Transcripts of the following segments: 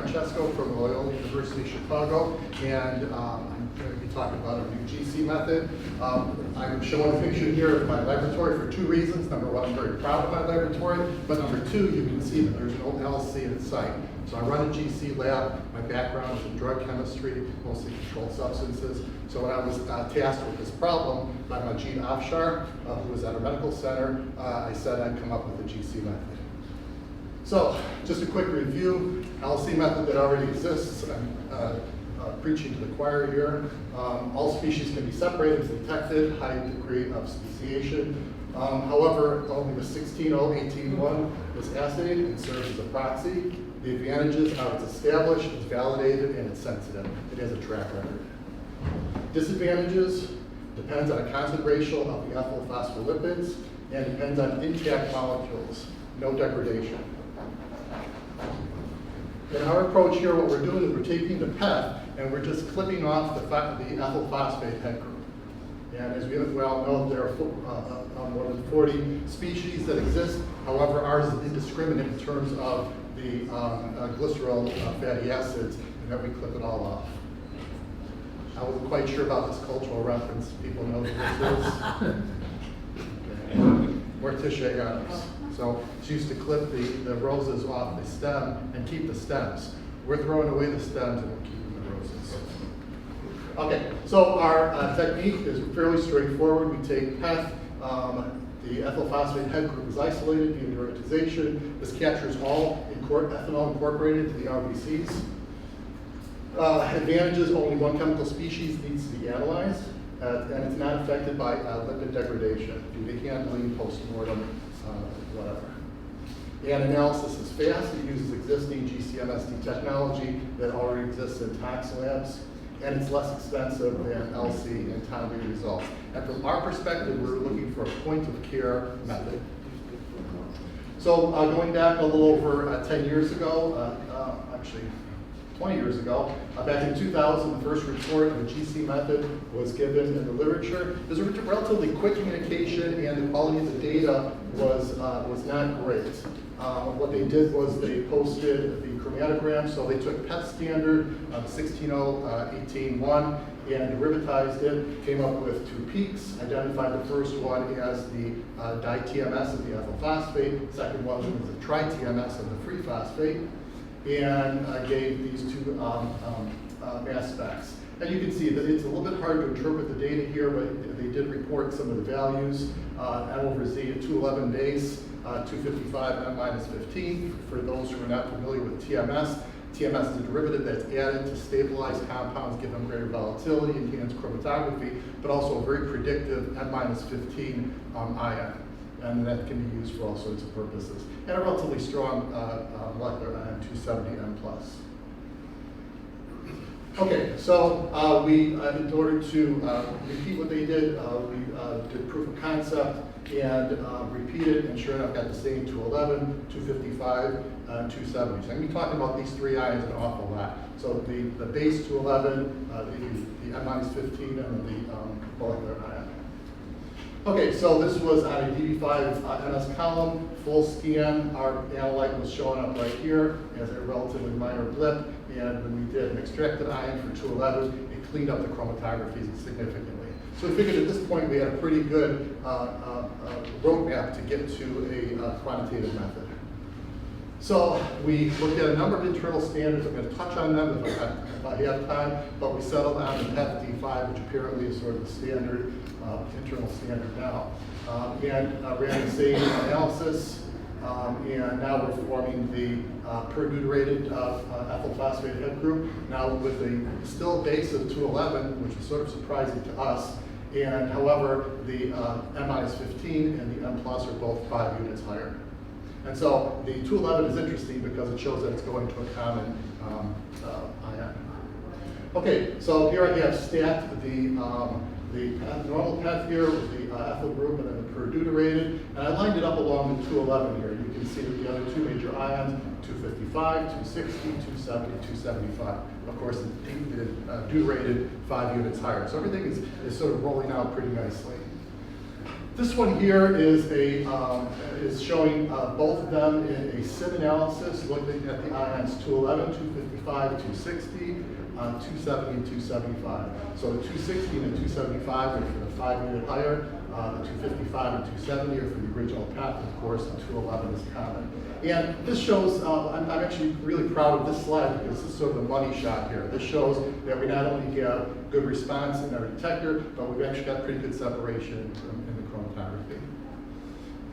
DeFrancesco from Loyola University, Chicago, and I'm going to be talking about a new GC method. I'm showing a picture here of my laboratory for two reasons. Number one, I'm very proud of my laboratory, but number two, you can see that there's no LC in sight. So I run a GC lab. My background is in drug chemistry, mostly controlled substances. So when I was tasked with this problem by Majid Afshar, who was at a medical center, I said I'd come up with a GC method. So just a quick review, LC method that already exists. I'm preaching to the choir here. All species can be separated as detected, high degree of speciation. However, only the 16.0.18.1 was assayed and serves as a proxy. The advantages are it's established, it's validated, and it's sensitive. It has a track record. Disadvantages depends on a constant ratio of the ethyl phospholipids and depends on intact molecules, no degradation. In our approach here, what we're doing is we're taking the PET and we're just clipping off the ethyl phosphate headgroup. And as we all know, there are more than 40 species that exist. However, ours is indiscriminate in terms of the glycerol fatty acids, and then we clip it all off. I wasn't quite sure about this cultural reference. People know what this is. Morticia anis. So she used to clip the roses off the stem and keep the stems. We're throwing away the stems and we're keeping the roses. Okay, so our technique is fairly straightforward. We take PET, the ethyl phosphate head group is isolated via derivatization. This captures all ethanol incorporated into the RBCs. Advantages, only one chemical species needs to be analyzed, and it's not affected by lipid degradation due to handling, post-mortem, whatever. And analysis is fast. It uses existing GC-MSD technology that already exists in tox labs, and it's less expensive than LC and timely results. And from our perspective, we're looking for a point-of-care method. So going back a little over 10 years ago, actually 20 years ago, back in 2000, the first report of the GC method was given in the literature. It was a relatively quick communication, and the quality of the data was not great. What they did was they posted the chromatogram, so they took PET standard, 16.0.18.1, and derivatized it, came up with two peaks, identified the first one as the di-TMS of the ethyl phosphate, second one was the tri-TMS of the free phosphate, and gave these two mass specs. And you can see that it's a little bit hard to interpret the data here, but they did report some of the values. N over Z at 211 base, 255 N-15. For those who are not familiar with TMS, TMS is a derivative that's added to stabilize compounds, give them greater volatility, enhance chromatography, but also a very predictive N-15 ion. And that can be used for all sorts of purposes. And a relatively strong molecular ion, 270 N+. Okay, so we, in order to repeat what they did, we did proof of concept and repeated, and sure enough got the same 211, 255, and 270. So I'm going to be talking about these three ions an awful lot. So the base 211, the N-15, and the molecular ion. Okay, so this was on a DB5 MS column, full scan. Our analyte was showing up right here as a relatively minor blip, and when we did an extracted ion for 211, it cleaned up the chromatography significantly. So we figured at this point we had a pretty good roadmap to get to a quantitative method. So we looked at a number of internal standards. I'm going to touch on them if I have time, but we settled on the FD5, which apparently is sort of the standard, internal standard now. And ran the same analysis, and now we're forming the per-deuterated ethyl phosphate head group, now with a still base of 211, which is sort of surprising to us. And however, the N-15 and the N+ are both 5 units higher. And so the 211 is interesting because it shows that it's going to a common ion. Okay, so here I have stacked the normal PET here with the ethyl group and then the per-deuterated, and I lined it up along the 211 here. You can see that the other two major ions, 255, 260, 270, 275. Of course, the deuterated 5 units higher. So everything is sort of rolling out pretty nicely. This one here is is showing both of them in a SIM analysis, looking at the ions 211, 255, 260, 270, and 275. So the 260 and the 275 are for the 5-unit higher. The 255 and 270 are for the original path, and of course the 211 is common. And this shows, I'm actually really proud of this slide because this is sort of the money shot here. This shows that we not only have good response in our detector, but we've actually got pretty good separation in the chromatography.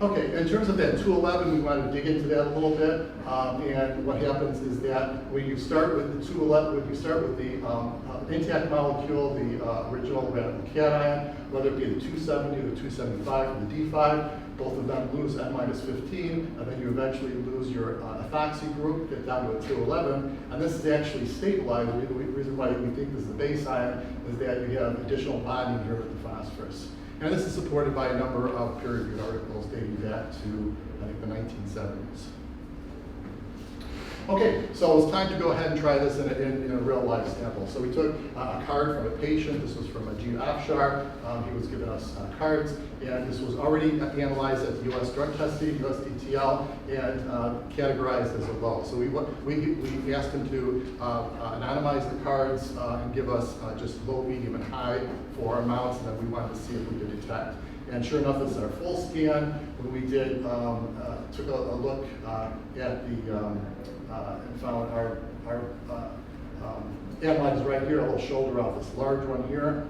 Okay, in terms of that 211, we want to dig into that a little bit. And what happens is that when you start with the 211, when you start with the intact molecule, the original radical cation, whether it be the 270 or the 275 or the D5, both of them lose N-15, and then you eventually lose your ethoxy group, get down to a 211, and this is actually stabilized. The reason why we think this is the base ion is that you have additional bonding here with the phosphorus. And this is supported by a number of peer-reviewed articles dating back to, I think, the 1970s. Okay, so it's time to go ahead and try this in a real-life sample. So we took a card from a patient. This was from Gene Afshar. He was giving us cards, and this was already analyzed at the US drug testing, USDTL, and categorized as a low. So we asked him to anonymize the cards and give us just low, medium, and high for amounts that we wanted to see if we could detect. And sure enough, this is our full scan. When we did, took a look at the, and found our analyzed right here, a little shoulder off this large one here,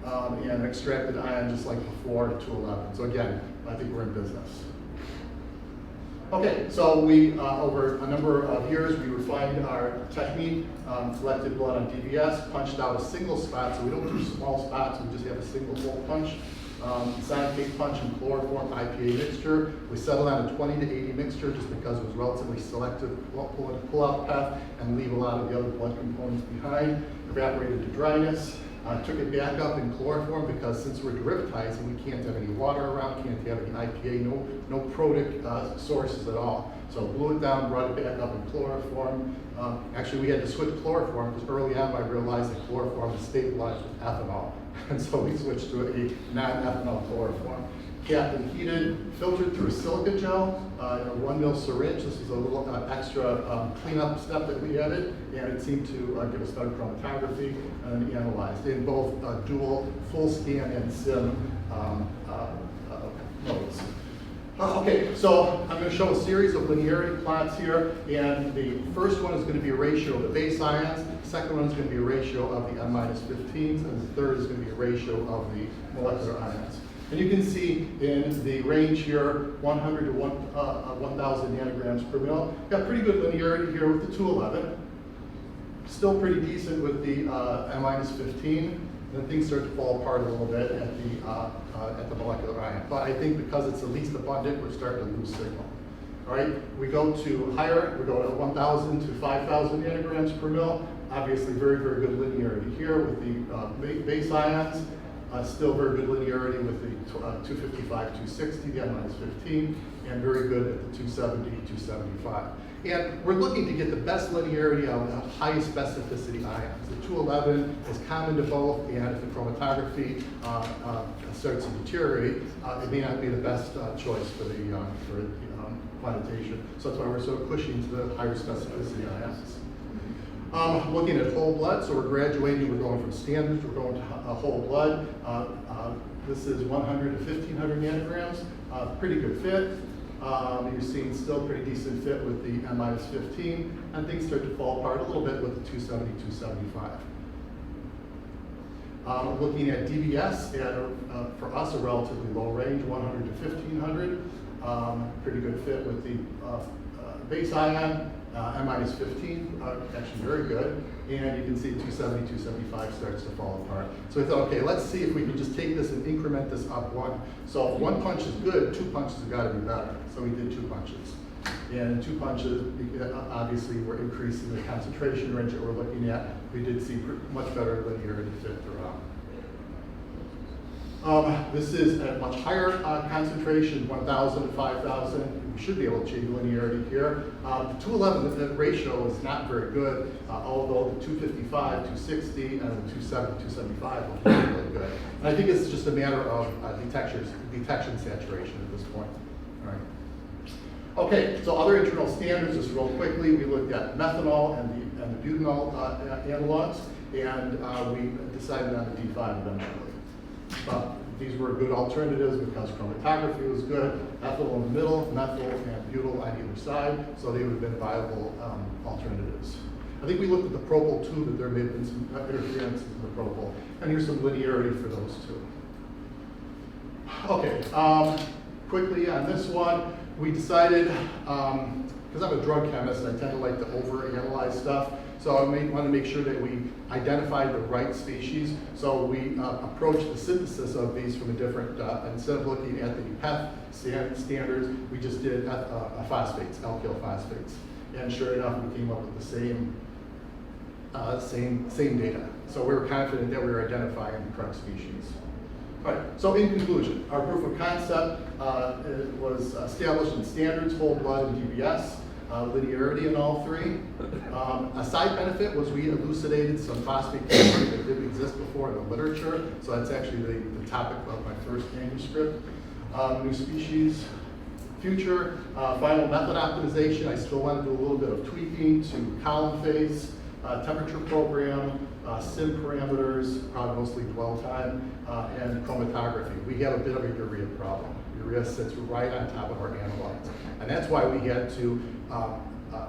and extracted ion just like before at 211. So again, I think we're in business. Okay, so we, over a number of years, we refined our technique, collected blood on DBS, punched out a single spot, so we don't do small spots, we just have a single hole punch. Sonicated punch and chloroform IPA mixture. We settled on a 20 to 80 mixture just because it was relatively selective, pull out path and leave a lot of the other blood components behind. Evaporated to dryness. Took it back up in chloroform because since we're derivatizing, we can't have any water around, can't have any IPA, no protic sources at all. So blew it down, brought it back up in chloroform. Actually, we had to switch chloroform because early on I realized that chloroform is stabilized with ethanol. And so we switched to a non-ethanol chloroform. Capped and heated, filtered through a silica gel in a 1 ml syringe. This was a little extra cleanup step that we added, and it seemed to give us better chromatography, and then analyzed in both dual, full scan, and SIM modes. Okay, so I'm going to show a series of linearity plots here, and the first one is going to be a ratio of the base ions, the second one is going to be a ratio of the N-15s, and the third is going to be a ratio of the molecular ions. And you can see in the range here, 100 to 1,000 nanograms per mil. Got pretty good linearity here with the 211. Still pretty decent with the N-15. Then things start to fall apart a little bit at the molecular ion. But I think because it's the least abundant, we're starting to lose signal. All right, we go to higher, we go to 1,000 to 5,000 nanograms per mil. Obviously very, very good linearity here with the base ions. Still very good linearity with the 255, 260, the N-15, and very good at the 270, 275. And we're looking to get the best linearity of the highest specificity ions. The 211 is common to both, and if the chromatography starts to deteriorate, it may not be the best choice for the quantitation. So that's why we're sort of pushing to the higher specificity ions. Looking at whole blood, so we're graduating, we're going from standards, we're going to whole blood. This is 100 to 1,500 nanograms, pretty good fit. You're seeing still pretty decent fit with the N-15, and things start to fall apart a little bit with the 270, 275. Looking at DBS, at for us a relatively low range, 100 to 1,500. Pretty good fit with the base ion. N-15, actually very good, and you can see 270, 275 starts to fall apart. So we thought, okay, let's see if we can just take this and increment this up one. So if one punch is good, 2 punches have got to be better. So we did 2 punches. And 2 punches, obviously we're increasing the concentration range that we're looking at. We did see much better linearity fit throughout. This is at a much higher concentration, 1,000 to 5,000. We should be able to achieve linearity here. The 211 the ratio is not very good, although the 255, 260, and the 270, 275 look really good. And I think it's just a matter of detection saturation at this point. All right. Okay, so other internal standards, just real quickly, we looked at methanol and the butanol analogs, and we decided on the D5 eventually. But these were good alternatives because chromatography was good, ethyl in the middle, methyl and butyl on either side, so they would have been viable alternatives. I think we looked at the propyl too, that there may have been some interferences in the propyl, and here's some linearity for those two. Okay, quickly on this one, we decided, because I'm a drug chemist, I tend to like to overanalyze stuff, so I want to make sure that we identified the right species. So we approached the synthesis of these from a different, instead of looking at the PEF standards, we just did phosphates, alkyl phosphates. And sure enough, we came up with the same data. So we were confident that we were identifying the correct species. All right, so in conclusion, our proof of concept was established in standards, whole blood, and DBS. Linearity in all three. A side benefit was we elucidated some phosphate chemistry that didn't exist before in the literature, so that's actually the topic of my first manuscript. New species, future, final method optimization. I still want to do a little bit of tweaking to column phase, temperature program, sim parameters, probably mostly dwell time, and chromatography. We have a bit of a urea problem. Urea sits right on top of our analogs. And that's why we had to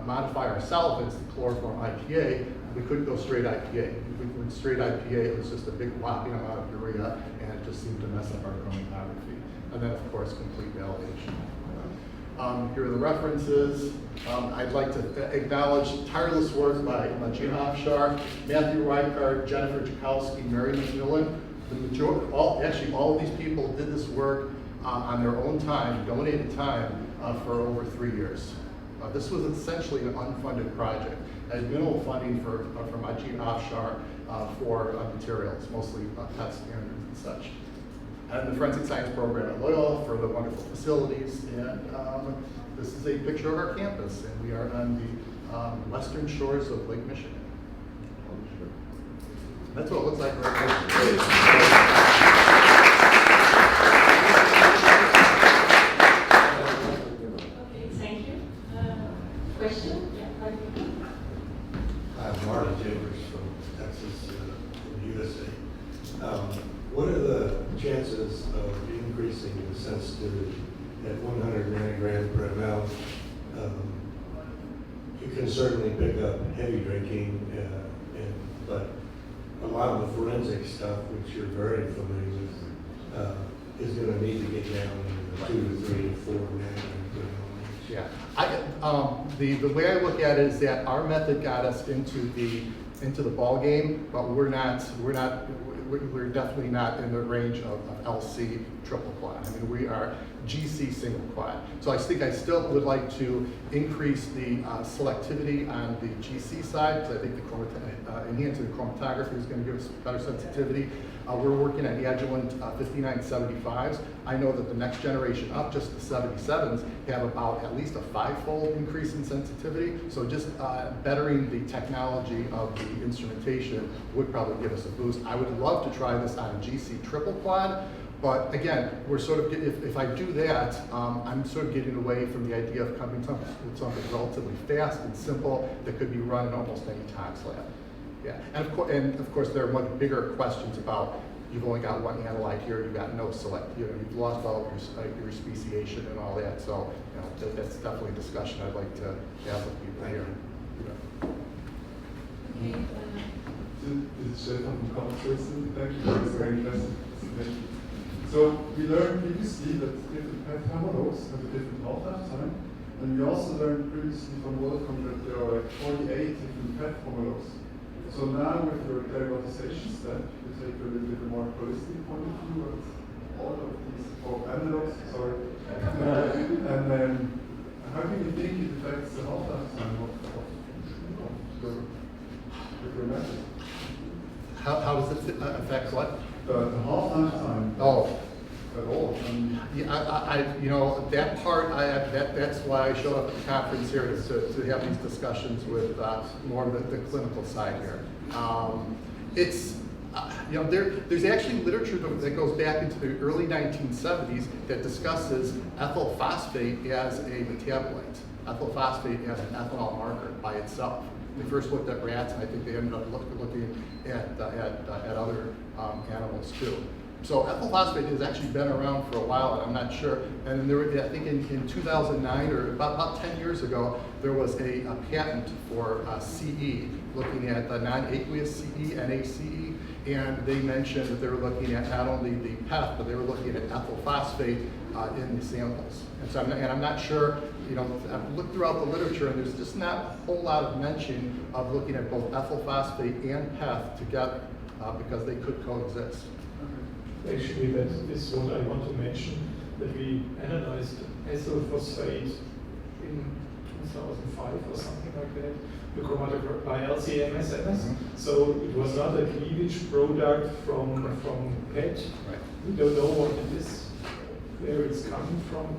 modify our solvents to chloroform IPA. We couldn't go straight IPA. If we went straight IPA, it was just a big whopping amount of urea, and it just seemed to mess up our chromatography. And then, of course, complete validation. Here are the references. I'd like to acknowledge tireless work by Gina Afshar, Matthew Reichardt, Jennifer Jakowski, Mary McMillan. The majority, all of these people did this work on their own time, donated time, for over 3 years. This was essentially an unfunded project. I had minimal funding from Ajit Afshar for materials, mostly test standards and such. And the forensic science program at Loyola for the wonderful facilities. And this is a picture of our campus, and we are on the western shores of Lake Michigan. That's what it looks like right now. Question? I'm Marty Chambers from Texas, from USA. What are the chances of increasing the sensitivity at 100 nanogram per ml? You can certainly pick up heavy drinking, but a lot of the forensic stuff, which you're very familiar with, is going to need to get down in the 2 to 3 to 4 nanogram per ml. Yeah, the way I look at it is that our method got us into the ball game, but we're definitely not in the range of LC triple quad. I mean, we are GC single quad. So I think I still would like to increase the selectivity on the GC side, because I think the enhancing the chromatography is going to give us better sensitivity. We're working at Agilent 5975s. I know that the next generation up, just the 77s, have about at least a 5-fold increase in sensitivity. So just bettering the technology of the instrumentation would probably give us a boost. I would love to try this on a GC triple quad, but again, we're sort of, if I do that, I'm sort of getting away from the idea of coming up with something relatively fast and simple that could be run in almost any tox lab. Yeah, and of course, there are much bigger questions about, you've only got one analyte here, you've got no select, you've lost all of your speciation and all that, so that's definitely a discussion I'd like to have with people here. Okay. This is Stefan from Chromatography-Tandem. Thank you for this very interesting presentation. So we learned previously that different PET homologs have a different half-life time, and we also learned previously from Welcome that there are like 48 different PET homologs. So now with your derivatization step, you take a little bit more holistic point of view of all of these, analogs, sorry. And then how do you think it affects the half-life time of your method? How does it affect what? The half-life time. Oh, Yeah, you know, that part, that's why I showed up at the conference here, is to have these discussions with more of the clinical side here. It's, you know, there's actually literature that goes back into the early 1970s that discusses ethyl phosphate as a metabolite, ethyl phosphate as an ethanol marker by itself. They first looked at rats, and I think they ended up looking at other animals too. So ethyl phosphate has actually been around for a while, and I'm not sure. And there were, I think in 2009, or about 10 years ago, there was a patent for CE, looking at the non-aqueous CE, NaCe, and they mentioned that they were looking at not only the PEF, but they were looking at ethyl phosphate in the samples. And so I'm not sure, you know, I've looked throughout the literature, and there's just not a whole lot of mention of looking at both ethyl phosphate and PEF together, because they could coexist. Actually, that is what I want to mention, that we analyzed ethyl phosphate in 2005 or something like that, the chromatography by LC-MS. So it was not a cleavage product from PET. Right. We don't know what it is, where it's coming from.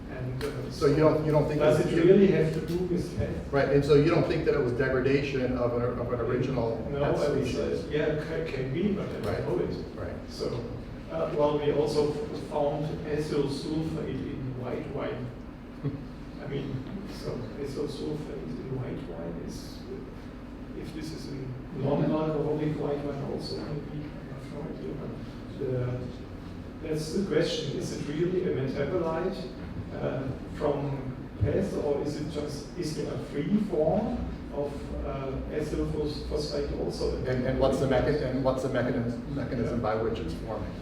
And So you don't think does it really have to do with PET? Right, and so you don't think that it was degradation of an original No, PET I would species? say, yeah, can be, but I Right. don't know it. Right. So, well, we also found ethyl sulfate in white wine. I mean, so ethyl sulfate in white wine is, if this is a non-alcoholic white wine also maybe, I'm not sure idea, but that's the question, is it really a metabolite from PET, or is there a free form of ethyl phosphate also? And what's the mechanism by which it's forming?